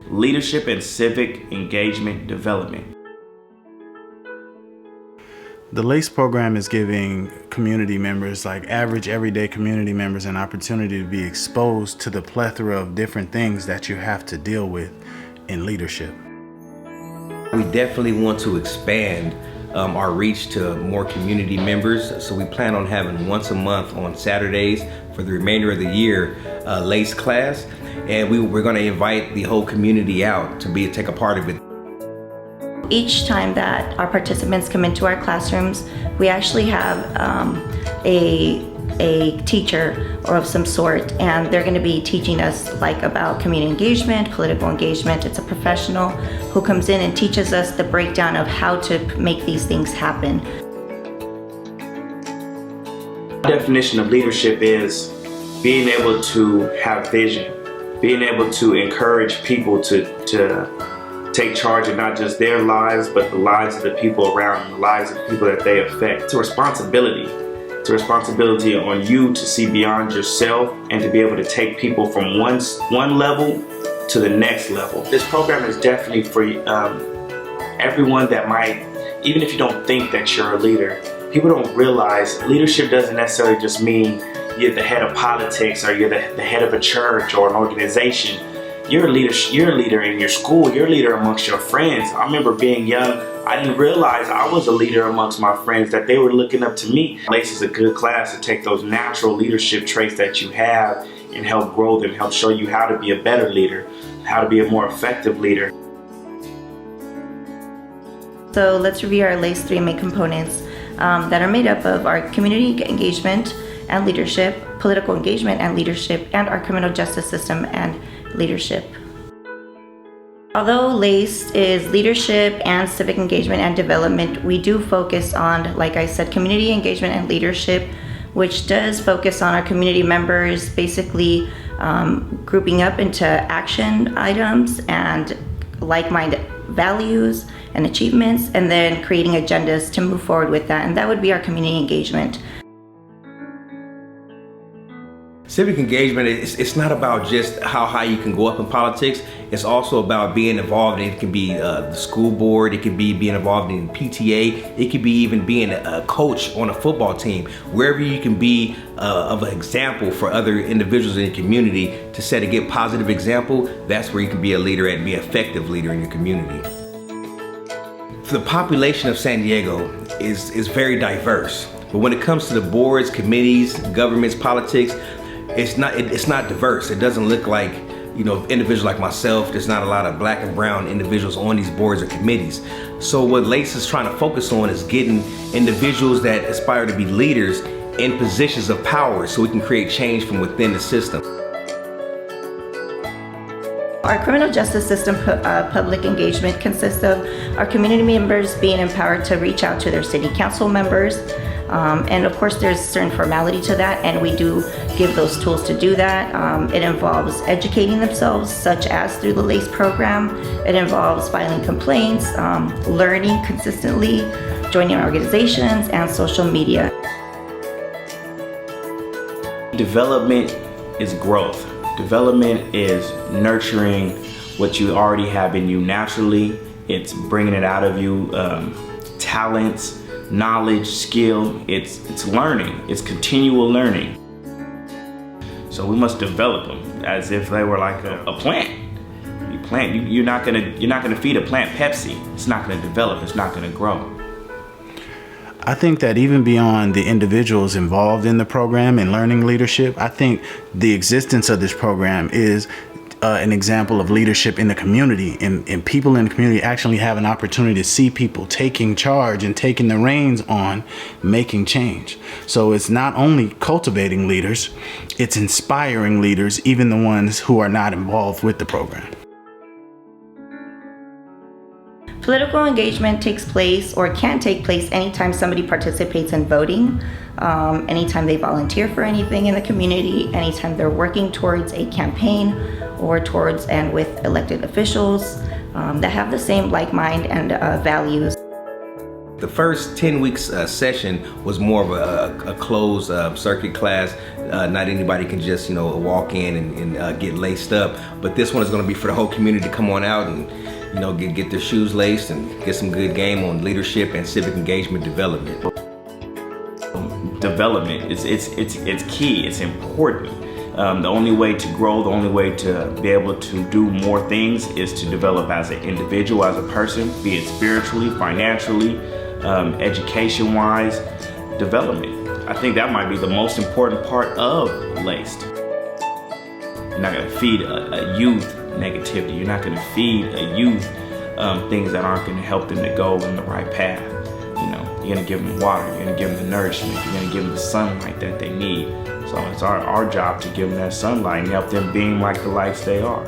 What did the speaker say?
Leadership and Civic Engagement Development. The LACE program is giving community members, like average everyday community members, an opportunity to be exposed to the plethora of different things that you have to deal with in leadership. We definitely want to expand our reach to more community members, so we plan on having once a month on Saturdays for the remainder of the year LACE class, and we're going to invite the whole community out to take a part of it. Each time that our participants come into our classrooms, we actually have a teacher or of some sort, and they're going to be teaching us about community engagement, political engagement. It's a professional who comes in and teaches us the breakdown of how to make these things happen. The definition of leadership is being able to have vision, being able to encourage people to take charge of not just their lives, but the lives of the people around them, the lives of the people that they affect. It's a responsibility. It's a responsibility on you to see beyond yourself and to be able to take people from one level to the next level. This program is definitely for everyone that might, even if you don't think that you're a leader, people don't realize leadership doesn't necessarily just mean you're the head of politics or you're the head of a church or an organization. You're a leader in your school, you're a leader amongst your friends. I remember being young, I didn't realize I was a leader amongst my friends, that they were looking up to me. LACE is a good class to take those natural leadership traits that you have and help grow them, help show you how to be a better leader, how to be a more effective leader. So let's review our LACE 3 main components that are made up of our community engagement and leadership, political engagement and leadership, and our criminal justice system and leadership. Although LACE is leadership and civic engagement and development, we do focus on, like I said, community engagement and leadership, which does focus on our community members basically grouping up into action items and like-minded values and achievements, and then creating agendas to move forward with that, and that would be our community engagement. Civic engagement, it's not about just how high you can go up in politics. It's also about being involved in, it can be the school board, it can be being involved in PTA, it could be even being a coach on a football team. Wherever you can be of an example for other individuals in your community to set a good positive example, that's where you can be a leader and be an effective leader in your community. The population of San Diego is very diverse, but when it comes to the boards, committees, governments, politics, it's not diverse. It doesn't look like, individuals like myself. There's not a lot of black and brown individuals on these boards or committees. So what LACE is trying to focus on is getting individuals that aspire to be leaders in positions of power so we can create change from within the system. Our criminal justice system public engagement consists of our community members being empowered to reach out to their city council members. And of course there's certain formality to that, and we do give those tools to do that. It involves educating themselves, such as through the LACE program. It involves filing complaints, learning consistently, joining organizations, and social media. Development is growth. Development is nurturing what you already have in you naturally. It's bringing it out of you, talents, knowledge, skill. It's learning. It's continual learning. So we must develop them as if they were like a plant. You're not gonna feed a plant Pepsi. It's not gonna develop. It's not gonna grow. I think that even beyond the individuals involved in the program and learning leadership, I think the existence of this program is an example of leadership in the community, and people in the community actually have an opportunity to see people taking charge and taking the reins on making change. So it's not only cultivating leaders, it's inspiring leaders, even the ones who are not involved with the program. Political engagement takes place or can take place anytime somebody participates in voting, anytime they volunteer for anything in the community, anytime they're working towards a campaign or towards and with elected officials that have the same like mind and values. The first 10 weeks session was more of a closed circuit class. Not anybody can just walk in and get laced up. But this one is going to be for the whole community to come on out and get their shoes laced and get some good game on leadership and civic engagement development. Development it's key. It's important. The only way to grow, the only way to be able to do more things is to develop as an individual, as a person, be it spiritually, financially, education-wise. Development. I think that might be the most important part of Laced. You're not going to feed a youth negativity. You're not going to feed a youth things that aren't going to help them to go in the right path. You're going to give them water. You're going to give them the nourishment. You're going to give them the sunlight that they need. So it's our job to give them that sunlight and help them being like the lights they are.